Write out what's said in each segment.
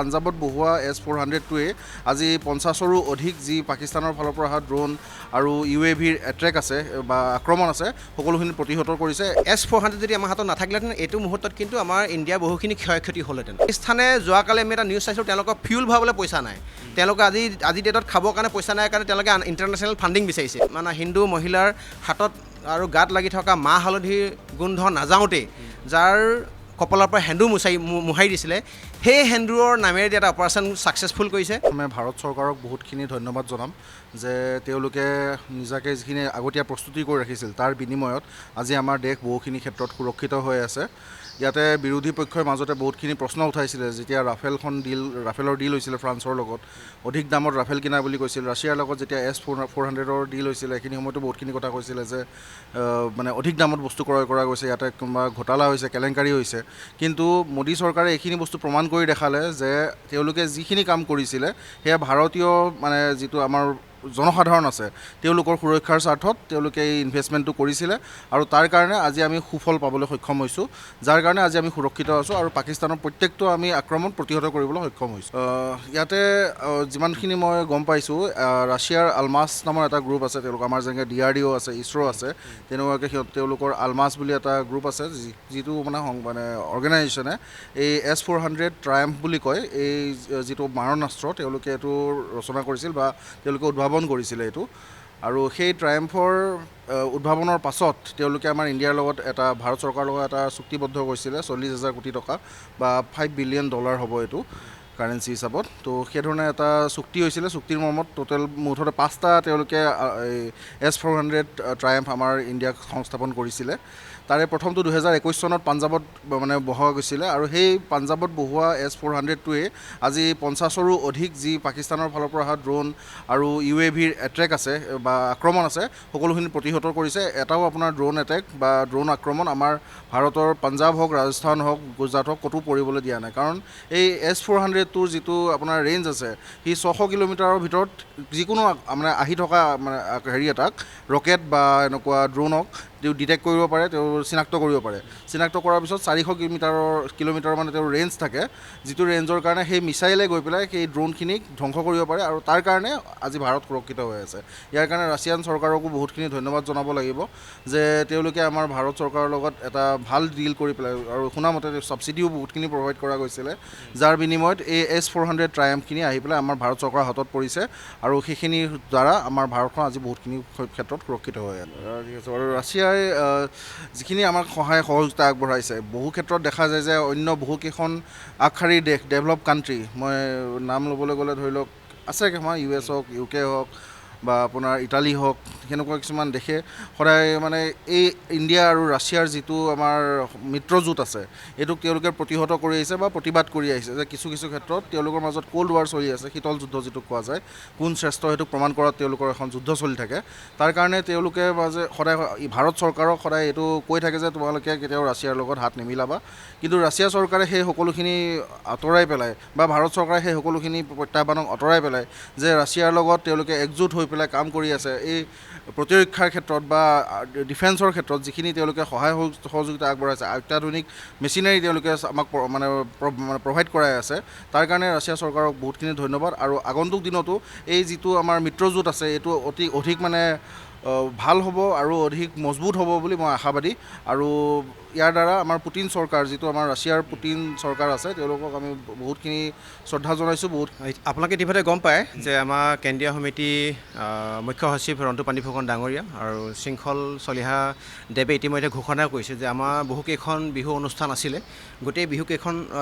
পাঞ্জাবত বহুৱা S-400টোৱে আজি 50ৰো অধিক যি পাকিস্তানৰ ফালৰ পৰা অহা ড্ৰোন আৰু UAVৰ এট্ৰেক আছে বা আক্ৰমণ আছে সকলোখিনি প্ৰতিহত কৰিছে। S-400 যদি আমাৰ হাতত নাথাকিলেহেঁতেন এইটো মুহূৰ্তত কিন্তু আমাৰ ইণ্ডিয়াৰ বহুখিনি ক্ষয়ক্ষতি হ'লহেঁতেন। পাকিস্তানে যোৱাকালি আমি এটা নিউজ চাইছোঁ, তেওঁলোকৰ ফিউল ভৰাবলৈ পইচা নাই। তেওঁলোকে আজি ডেটত খাবৰ কাৰণে পইচা নাই কাৰণে তেওঁলোকে ইণ্টাৰনেশ্যনেল ফাণ্ডিং বিচাৰিছে। মানে হিন্দু মহিলাৰ হাতত আৰু গাত লাগি থকা মাহ হালধিৰ গোন্ধ নাযাওঁতেই যাৰ কপালৰ পৰা সেন্দুৰ মোহাৰি দিছিলে, সেই সেন্দুৰৰ নামেৰে এটা অপাৰেশ্যন ছাকচেছফুল কৰিছে। আমি ভাৰত চৰকাৰক বহুতখিনি ধন্যবাদ জনাম যে তেওঁলোকে নিজাকৈ যিখিনি আগতীয়া প্ৰস্তুতি কৰি ৰাখিছিল তাৰ বিনিময়ত আজি আমাৰ দেশ বহুখিনি ক্ষেত্ৰত সুৰক্ষিত হৈ আছে। ইয়াতে বিৰোধী পক্ষৰ মাজতে বহুতখিনি প্ৰশ্ন উঠাইছিলে যেতিয়া ৰাফেলৰ ডিল হৈছিলে ফ্ৰান্সৰ লগত, অধিক দামত ৰাফেল কিনা বুলি কৈছিল। ৰাছিয়াৰ লগত যেতিয়া S-400ৰ ডিল হৈছিলে সেইখিনি সময়তো বহুতখিনি কথা কৈছিলে যে মানে অধিক দামত বস্তু ক্ৰয় কৰা গৈছে, ইয়াতে কোনোবা ঘোটালা হৈছে, কেলেংকাৰী হৈছে। কিন্তু মোদী চৰকাৰে এইখিনি বস্তু প্ৰমাণ কৰি দেখালে যে তেওঁলোকে যিখিনি কাম কৰিছিলে সেয়া ভাৰতীয় মানে যিটো আমাৰ জনসাধাৰণ আছে তেওঁলোকৰ সুৰক্ষাৰ স্বাৰ্থত তেওঁলোকে এই ইনভেষ্টমেণ্টটো কৰিছিলে আৰু তাৰ কাৰণে আজি আমি সুফল পাবলৈ সক্ষম হৈছোঁ, যাৰ কাৰণে আজি আমি সুৰক্ষিত আছোঁ আৰু পাকিস্তানৰ প্ৰত্যেকটো আমি আক্ৰমণ প্ৰতিহত কৰিবলৈ সক্ষম হৈছোঁ। ইয়াতে যিমানখিনি মই গম পাইছোঁ, ৰাছিয়াৰ আলমাছ নামৰ এটা গ্ৰুপ আছে, তেওঁলোক আমাৰ যেনেকৈ DRDO আছে, ইছৰ' আছে, তেনেকুৱাকৈ তেওঁলোকৰ আলমাছ বুলি এটা গ্ৰুপ আছে যিটো মানে অৰ্গেনাইজেশ্যনে এই S-400 ট্ৰায়াম্ফ বুলি কয় এই যিটো মাৰণাস্ত্ৰ তেওঁলোকে এইটো ৰচনা কৰিছিল বা তেওঁলোকে উদ্ভাৱন কৰিছিলে এইটো। আৰু সেই ট্ৰায়াম্ফৰ উদ্ভাৱনৰ পাছত তেওঁলোকে আমাৰ ইণ্ডিয়াৰ লগত ভাৰত চৰকাৰৰ লগত এটা চুক্তিবদ্ধ কৰিছিলে 40,000 কোটি টকা বা $5 বিলিয়ন হ'ব এইটো কাৰেঞ্চি হিচাপত। তো সেইধৰণে এটা চুক্তি হৈছিলে। চুক্তিৰ মৰ্মত মুঠতে 5টা তেওঁলোকে S-400 ট্ৰায়াম্ফ আমাৰ ইণ্ডিয়াক সংস্থাপন কৰিছিলে। তাৰে প্ৰথমটো 2021 চনত পাঞ্জাবত মানে বহোৱা গৈছিলে আৰু সেই পাঞ্জাবত বহোৱা S-400টোৱে আজি 50ৰো অধিক যি পাকিস্তানৰ ফালৰ পৰা অহা ড্ৰোন আৰু UAVৰ এট্ৰেক আছে বা আক্ৰমণ আছে সকলোখিনি প্ৰতিহত কৰিছে। এটাও আপোনাৰ ড্ৰোন এটেক বা ড্ৰোন আক্ৰমণ আমাৰ ভাৰতৰ পাঞ্জাব হওক, ৰাজস্থান হওক, গুজৰাট হওক ক'তো পৰিবলৈ দিয়া নাই। কাৰণ এই S-400টোৰ যিটো আপোনাৰ ৰেঞ্জ আছে সি 600 কিলোমিটাৰৰ ভিতৰত যিকোনো মানে আহি থকা মানে এটাক ৰকেট বা এনেকুৱা ড্ৰোনক তেওঁ ডিটেক্ট কৰিব পাৰে, তেওঁ চিনাক্ত কৰিব পাৰে। চিনাক্ত কৰাৰ পিছত 400 কিলোমিটাৰ মানে তেওঁৰ ৰেঞ্জ থাকে, যিটো ৰেঞ্জৰ কাৰণে সেই মিছাইলে গৈ পেলাই সেই ড্ৰোনখিনিক ধ্বংস কৰিব পাৰে আৰু তাৰ কাৰণে আজি ভাৰত সুৰক্ষিত হৈ আছে। ইয়াৰ কাৰণে ৰাছিয়ান চৰকাৰকো বহুতখিনি ধন্যবাদ জনাব লাগিব যে তেওঁলোকে আমাৰ ভাৰত চৰকাৰৰ লগত এটা ভাল ডিল কৰি পেলাই আৰু শুনামতে ছাবচিডিও বহুতখিনি প্ৰভাইড কৰা গৈছিলে, যাৰ বিনিময়ত এই S-400 ট্ৰায়াম্ফখিনি আহি পেলাই আমাৰ ভাৰত চৰকাৰৰ হাতত পৰিছে আৰু সেইখিনিৰ দ্বাৰা আমাৰ ভাৰতখন আজি বহুতখিনি ক্ষেত্ৰত সুৰক্ষিত হৈ আছে। আৰু ৰাছিয়াই যিখিনি আমাক সহায় সহযোগিতা আগবঢ়াইছে, বহু ক্ষেত্ৰত দেখা যায় যে অন্য বহুকেইখন আগশাৰীৰ দেশ, ডেভেলপ কাণ্ট্ৰি, মই নাম ল'বলৈ গ'লে ধৰি লওক আছে কেইখনমান, US হওক, UK হওক বা আপোনাৰ ইটালী হওক, সেনেকুৱা কিছুমান দেশে সদায় মানে এই ইণ্ডিয়া আৰু ৰাছিয়াৰ যিটো আমাৰ মিত্ৰজোঁট আছে এইটোক তেওঁলোকে প্ৰতিহত কৰি আহিছে বা প্ৰতিবাদ কৰি আহিছে যে কিছু ক্ষেত্ৰত তেওঁলোকৰ মাজত ক'ল্ড ৱাৰ চলি আছে, শীতল যুদ্ধ যিটো কোৱা যায়, কোন শ্ৰেষ্ঠ সেইটোক প্ৰমাণ কৰাত তেওঁলোকৰ এখন যুদ্ধ চলি থাকে। তাৰ কাৰণে তেওঁলোকে সদায় ভাৰত চৰকাৰক সদায় এইটো কৈ থাকে যে তোমালোকে কেতিয়াও ৰাছিয়াৰ লগত হাত নিমিলাবা। কিন্তু ৰাছিয়া চৰকাৰে সেই সকলোখিনি আঁতৰাই পেলাই বা ভাৰত চৰকাৰে সেই সকলোখিনি প্ৰত্যাহ্বানক আঁতৰাই পেলাই যে ৰাছিয়াৰ লগত তেওঁলোকে একজোট হৈ পেলাই কাম কৰি আছে। এই প্ৰতিৰক্ষাৰ ক্ষেত্ৰত বা ডিফেন্সৰ ক্ষেত্ৰত যিখিনি তেওঁলোকে সহায় সহযোগিতা আগবঢ়াইছে, অত্যাধুনিক মেচিনাৰী তেওঁলোকে আমাক মানে প্ৰভাইড কৰাই আছে, তাৰ কাৰণে ৰাছিয়া চৰকাৰক বহুতখিনি ধন্যবাদ। আৰু আগন্তুক দিনতো এই যিটো আমাৰ মিত্ৰজোঁট আছে এইটো অধিক মানে ভাল হ'ব আৰু অধিক মজবুত হ'ব বুলি মই আশাবাদী। আৰু ইয়াৰ দ্বাৰা আমাৰ পুটিন চৰকাৰ, যিটো আমাৰ ৰাছিয়াৰ পুটিন চৰকাৰ আছে, তেওঁলোকক আমি বহুতখিনি শ্ৰদ্ধা জনাইছোঁ। আপোনালোকে ইতিমধ্যে গম পায় যে আমাৰ কেন্দ্ৰীয় সমিতি মুখ্য সচিব ৰন্তু পানীফুকন ডাঙৰীয়া আৰু শৃংখল চলিহা দেৱে ইতিমধ্যে ঘোষণা কৰিছে যে আমাৰ বহুকেইখন বিহু অনুষ্ঠান আছিলে, গোটেই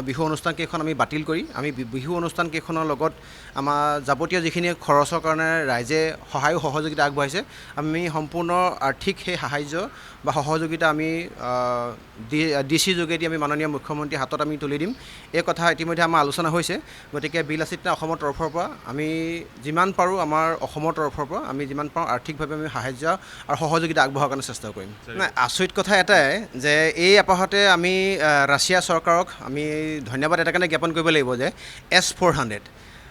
বিহু অনুষ্ঠানকেইখন আমি বাতিল কৰি আমি বিহু অনুষ্ঠানকেইখনৰ লগত আমাৰ যাৱতীয় যিখিনি খৰচৰ কাৰণে ৰাইজে সহায় সহযোগিতা আগবঢ়াইছে, আমি সম্পূৰ্ণ আৰ্থিক সেই সাহাৰ্য বা সহযোগিতা আমি DC যোগেদি আমি মাননীয় মুখ্যমন্ত্ৰীৰ হাতত আমি তুলি দিম। এই কথা ইতিমধ্যে আমাৰ আলোচনা হৈছে। গতিকে বিলাসিতা অসমৰ তৰফৰ পৰা আমি যিমান পাৰোঁ, আমাৰ অসমৰ তৰফৰ পৰা আমি যিমান পাৰোঁ আৰ্থিকভাৱে আমি সাহাৰ্য আৰু সহযোগিতা আগবঢ়োৱাৰ কাৰণে চেষ্টা কৰিম। নাই, আচৰিত কথা এটাই যে এই আপাহতে আমি ৰাছিয়া চৰকাৰক আমি ধন্যবাদ এটা কাৰণে জ্ঞাপন কৰিব লাগিব যে S-400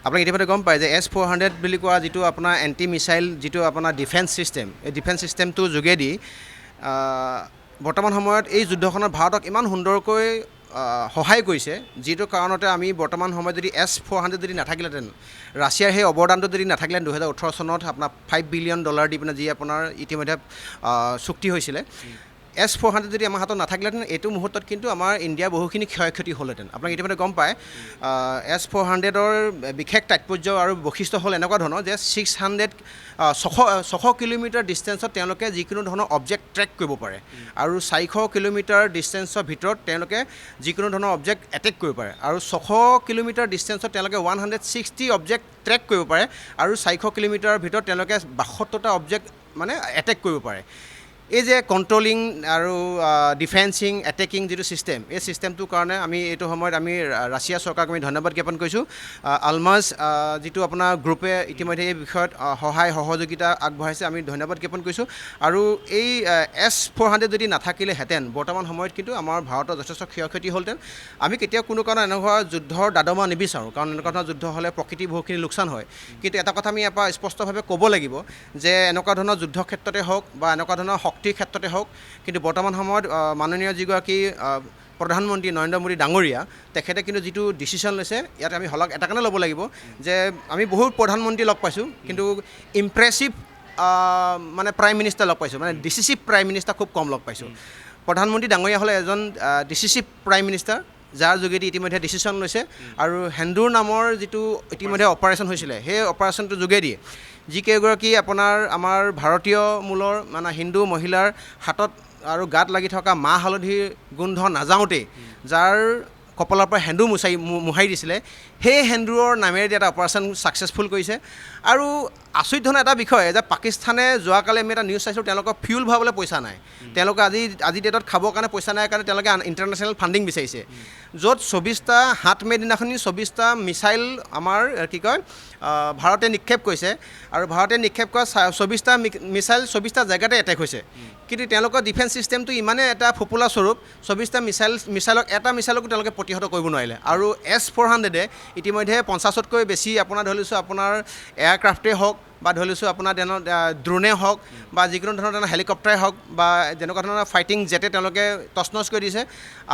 আপোনাক ইতিমধ্যে গম পায় যে S-400 বুলি কোৱা যিটো আপোনাৰ এণ্টি মিছাইল যিটো আপোনাৰ ডিফেন্স ছিষ্টেম, এই ডিফেন্স ছিষ্টেমটোৰ যোগেদি বৰ্তমান সময়ত এই যুদ্ধখনত ভাৰতক ইমান সুন্দৰকৈ সহায় কৰিছে, যিটো কাৰণতে আমি বৰ্তমান সময়ত যদি S-400 যদি নাথাকিলেহেঁতেন, ৰাছিয়াৰ সেই অৱদানটো যদি নাথাকিলেহেঁতেন 2018 চনত আপোনাৰ $5 বিলিয়ন দি পিনে যি আপোনাৰ ইতিমধ্যে চুক্তি হৈছিলে, S-400 যদি আমাৰ হাতত নাথাকিলেহেঁতেন এইটো মুহূৰ্তত কিন্তু আমাৰ ইণ্ডিয়াৰ বহুখিনি ক্ষয় ক্ষতি হ'লহেঁতেন। আপোনাক ইতিমধ্যে গম পায় S-400ৰ বিশেষ তাৎপৰ্য আৰু বৈশিষ্ট্য হ'ল এনেকুৱা ধৰণৰ যে 600 কিলোমিটাৰ ডিষ্টেঞ্চত তেওঁলোকে যিকোনো ধৰণৰ অবজেক্ট ট্ৰেক কৰিব পাৰে আৰু 400 কিলোমিটাৰ ডিষ্টেঞ্চৰ ভিতৰত তেওঁলোকে যিকোনো ধৰণৰ অবজেক্ট এটেক কৰিব পাৰে আৰু 600 কিলোমিটাৰ ডিষ্টেঞ্চত তেওঁলোকে 160 অবজেক্ট ট্ৰেক কৰিব পাৰে আৰু 400 কিলোমিটাৰৰ ভিতৰত তেওঁলোকে 72টা অবজেক্ট মানে এটেক কৰিব পাৰে। এই যে কণ্ট্ৰলিং আৰু ডিফেন্সিং এটেকিং যিটো ছিষ্টেম, এই ছিষ্টেমটোৰ কাৰণে আমি এইটো সময়ত আমি ৰাছিয়া চৰকাৰক আমি ধন্যবাদ জ্ঞাপন কৰিছোঁ। আলমাজ যিটো আপোনাৰ গ্ৰুপে ইতিমধ্যে এই বিষয়ত সহায় সহযোগিতা আগবঢ়াইছে, আমি ধন্যবাদ জ্ঞাপন কৰিছোঁ। আৰু এই S-400 যদি নাথাকিলেহেঁতেন বৰ্তমান সময়ত কিন্তু আমাৰ ভাৰতৰ যথেষ্ট ক্ষয় ক্ষতি হ'লহেঁতেন। আমি কেতিয়াও কোনো কাৰণত এনেকুৱা যুদ্ধৰ দাদমা নিবিচাৰোঁ, কাৰণ এনেকুৱা ধৰণৰ যুদ্ধ হ'লে প্ৰকৃতি বহুখিনি লোকচান হয়। কিন্তু এটা কথা আমি ইয়াৰ পৰা স্পষ্টভাৱে ক'ব লাগিব যে এনেকুৱা ধৰণৰ যুদ্ধ ক্ষেত্ৰতে হওক বা এনেকুৱা ধৰণৰ শক্তিৰ ক্ষেত্ৰতে হওক, কিন্তু বৰ্তমান সময়ত মাননীয় যিগৰাকী প্ৰধানমন্ত্ৰী নৰেন্দ্ৰ মোদী ডাঙৰীয়া, তেখেতে কিন্তু যিটো ডিচিশ্যন লৈছে, ইয়াত আমি শলাগ এটা কাৰণে ল'ব লাগিব যে আমি বহুত প্ৰধানমন্ত্ৰী লগ পাইছোঁ, কিন্তু ইমপ্ৰেছিভ মানে প্ৰাইম মিনিষ্টাৰ লগ পাইছোঁ, মানে ডিচিচিভ প্ৰাইম মিনিষ্টাৰ খুব কম লগ পাইছোঁ। প্ৰধানমন্ত্ৰী ডাঙৰীয়া হ'লে এজন ডিচিচিভ প্ৰাইম মিনিষ্টাৰ, যাৰ যোগেদি ইতিমধ্যে ডিচিশ্যন লৈছে আৰু সেন্দুৰ নামৰ যিটো ইতিমধ্যে অপাৰেশ্যন হৈছিলে, সেই অপাৰেশ্যনটোৰ যোগেদি যিকেইগৰাকী আপোনাৰ আমাৰ ভাৰতীয় মূলৰ মানে হিন্দু মহিলাৰ হাতত আৰু গাত লাগি থকা মাহ হালধিৰ গোন্ধ নাযাওঁতেই যাৰ কপালৰ পৰা সেন্দুৰ মোহাৰি দিছিলে, সেই সেন্দুৰৰ নামেৰে এটা অপাৰেশ্যন ছাকচেছফুল কৰিছে। আৰু আচৰিত ধৰণৰ এটা বিষয় যে পাকিস্তানে যোৱাকালি আমি এটা নিউজ চাইছোঁ, তেওঁলোকৰ ফিউল ভৰাবলৈ পইচা নাই। তেওঁলোকে আজি ডেটত খাবৰ কাৰণে পইচা নাই কাৰণে তেওঁলোকে ইণ্টাৰনেশ্যনেল ফাণ্ডিং বিচাৰিছে, য'ত 24টা 7 মে' দিনাখনি 24টা মিছাইল আমাৰ কি কয় ভাৰতে নিক্ষেপ কৰিছে আৰু ভাৰতে নিক্ষেপ কৰা 24টা মিছাইল 24টা জেগাতে এটেক হৈছে। কিন্তু তেওঁলোকৰ ডিফেন্স ছিষ্টেমটো ইমানেই এটা ফোপোলা স্বৰূপ, 24টা মিছাইলক এটা মিছাইলকো তেওঁলোকে প্ৰতিহত কৰিব নোৱাৰিলে। আৰু S-400 ইতিমধ্যে 50তকৈ বেছি আপোনাৰ ধৰি লৈছোঁ আপোনাৰ এয়াৰক্ৰাফ্টেই হওক বা ধৰি লৈছোঁ আপোনাৰ ড্ৰোনে হওক বা যিকোনো ধৰণৰ হেলিকপ্টাৰে হওক বা যেনেকুৱা ধৰণৰ ফাইটিং জেটে তেওঁলোকে তছনছ কৰি দিছে।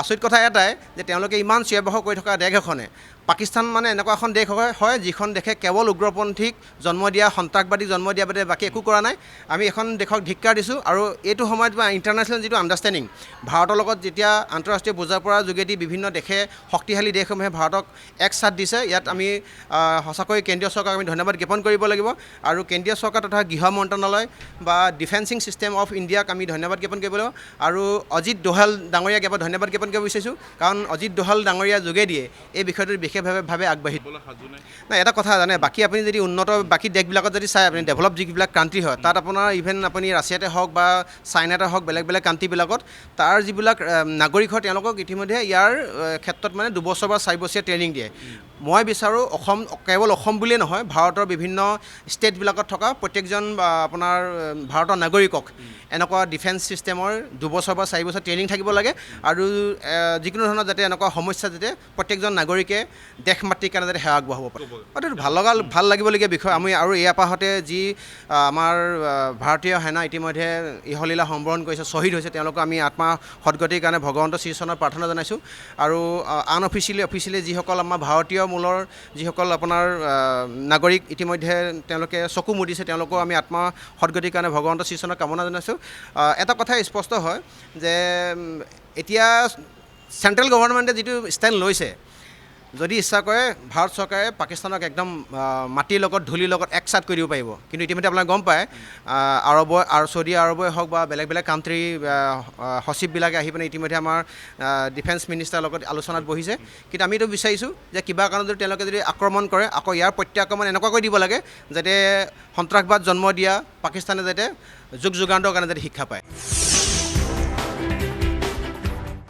আচৰিত কথা এটাই যে তেওঁলোকে ইমান চিঞৰ-বাখৰ কৰি থকা দেশ এখনে, পাকিস্তান মানে এনেকুৱা এখন দেশ হয় যিখন দেশে কেৱল উগ্ৰপন্থীক জন্ম দিয়া, সন্ত্ৰাসবাদীক জন্ম দিয়া বাদে বাকী একো কৰা নাই। আমি এখন দেশক ধিক্কাৰ দিছোঁ। আৰু এইটো সময়ত ইণ্টাৰনেশ্যনেল যিটো আণ্ডাৰষ্টেণ্ডিং, ভাৰতৰ লগত যেতিয়া আন্তঃৰাষ্ট্ৰীয় বুজাপৰাৰ যোগেদি বিভিন্ন দেশে শক্তিশালী দেশসমূহে ভাৰতক এক চাথ দিছে, ইয়াত আমি সঁচাকৈ কেন্দ্ৰীয় চৰকাৰক আমি ধন্যবাদ জ্ঞাপন কৰিব লাগিব। আৰু কেন্দ্ৰীয় চৰকাৰ তথা গৃহ মন্ত্ৰণালয় বা ডিফেন্সিং ছিষ্টেম অফ ইণ্ডিয়াক আমি ধন্যবাদ জ্ঞাপন কৰিব লাগিব। আৰু অজিত দোভাল ডাঙৰীয়াক এবাৰ ধন্যবাদ জ্ঞাপন কৰিব বিচাৰিছোঁ, কাৰণ অজিত দোভাল ডাঙৰীয়াৰ যোগেদিয়ে এই বিষয়টোৰ বিশেষভাৱে আগবাঢ়ি নাই। এটা কথা জানে, বাকী আপুনি যদি উন্নত বাকী দেশবিলাকত যদি চাই, আপুনি ডেভেলপ যিবিলাক কাণ্ট্ৰি হয়, তাত আপোনাৰ ইভেন আপুনি ৰাছিয়াতে হওক বা চাইনাতে হওক, বেলেগ কাণ্ট্ৰিবিলাকত তাৰ যিবিলাক নাগৰিক হয় তেওঁলোকক ইতিমধ্যে ইয়াৰ ক্ষেত্ৰত মানে 2 বছৰ বা 4 বছৰীয়া ট্ৰেইনিং দিয়ে। মই বিচাৰোঁ কেৱল অসম বুলিয়ে নহয়, ভাৰতৰ বিভিন্ন ষ্টেটবিলাকত থকা প্ৰত্যেকজন আপোনাৰ ভাৰতৰ নাগৰিকক এনেকুৱা ডিফেন্স ছিষ্টেমৰ 2 বছৰ বা 4 বছৰ ট্ৰেইনিং থাকিব লাগে। আৰু যিকোনো ধৰণৰ যাতে এনেকুৱা সমস্যা যাতে প্ৰত্যেকজন নাগৰিকে দেশ মাতৃৰ কাৰণে যাতে সেৱা আগবঢ়াব পাৰে। এইটো ভাল লাগিবলগীয়া বিষয়। আমি আৰু এই আপাহতে যি আমাৰ ভাৰতীয় সেনা ইতিমধ্যে ইহলীলা সম্বৰণ কৰিছে, শ্বহীদ হৈছে, তেওঁলোকক আমি আত্মা সদগতিৰ কাৰণে ভগৱন্ত শ্ৰীচৰণৰ প্ৰাৰ্থনা জনাইছোঁ। আৰু অফিচিয়েলি যিসকল আমাৰ ভাৰতীয় মূলৰ যিসকল আপোনাৰ নাগৰিক ইতিমধ্যে তেওঁলোকে চকু মুদিছে, তেওঁলোকক আমি আত্মা সদগতিৰ কাৰণে ভগৱন্ত শ্ৰীচৰণৰ কামনা জনাইছোঁ। এটা কথাই স্পষ্ট হয় যে এতিয়া চেণ্ট্ৰেল গভৰ্ণমেণ্টে যিটো ষ্টেণ্ড লৈছে, যদি ইচ্ছা কৰে ভাৰত চৰকাৰে পাকিস্তানক একদম মাটিৰ লগত ধূলিৰ লগত একচাট কৰি দিব পাৰিব। কিন্তু ইতিমধ্যে আপোনালোকে গম পায় চৌদি আৰবেই হওক বা বেলেগ কাণ্ট্ৰি সচিববিলাকে আহি পিনে ইতিমধ্যে আমাৰ ডিফেন্স মিনিষ্টাৰৰ লগত আলোচনাত বহিছে। কিন্তু আমি এইটো বিচাৰিছোঁ যে কিবা কাৰণত যদি তেওঁলোকে যদি আক্ৰমণ কৰে, আকৌ ইয়াৰ প্ৰত্যাক্ৰমণ এনেকুৱাকৈ দিব লাগে যাতে সন্ত্ৰাসবাদ জন্ম দিয়া পাকিস্তানে যাতে যুগান্তৰ কাৰণে যাতে শিক্ষা পায়।